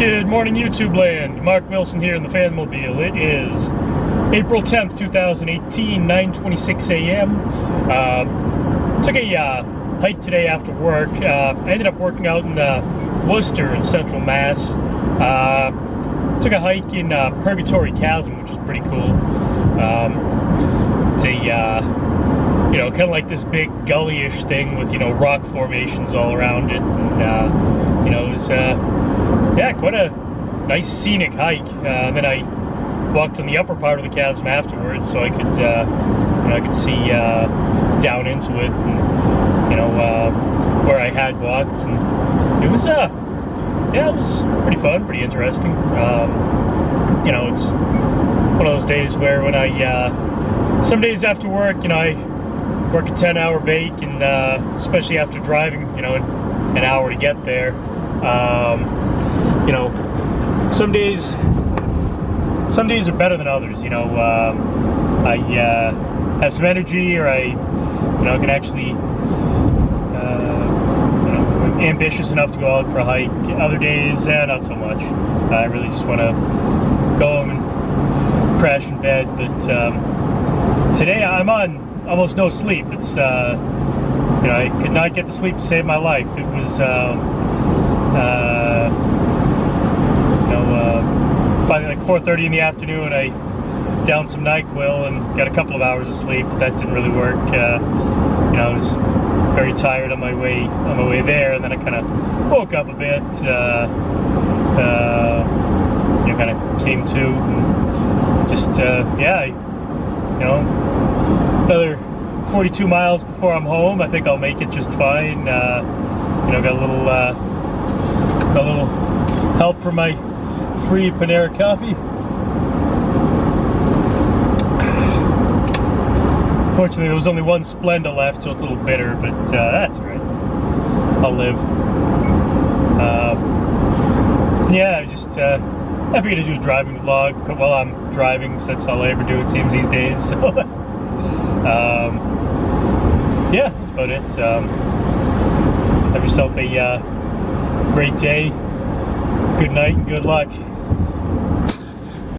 Good morning, YouTube land. Mark Wilson here in the Fanmobile. It is April 10th, 2018, 9:26 a.m. Took a hike today after work. I ended up working out in Worcester in Central Mass. Took a hike in Purgatory Chasm, which is pretty cool. It's a kind of like this big gully-ish thing with rock formations all around it, and it was quite a nice scenic hike. And then I walked on the upper part of the chasm afterwards, so I could I could see down into it, and where I had walked, and it was it was pretty fun, pretty interesting. It's one of those days where when I some days after work, I work a 10-hour bake, and especially after driving, an hour to get there. Some days are better than others. I have some energy, or I can actually, I'm ambitious enough to go out for a hike. Other days, not so much. I really just want to go home and crash in bed. But today I'm on almost no sleep. It's I could not get to sleep to save my life. It was finally like 4:30 in the afternoon. I downed some NyQuil and got a couple of hours of sleep, but that didn't really work. I was very tired on my way there, and then I kind of woke up a bit. Kind of came to, and just another 42 miles before I'm home. I think I'll make it just fine. Got a little help from my free Panera coffee. Fortunately, there was only one Splenda left, so it's a little bitter, but that's all right. I'll live. I figured I'd do a driving vlog while I'm driving, because that's all I ever do, it seems, these days. So, that's about it. Have yourself a great day, good night, and good luck.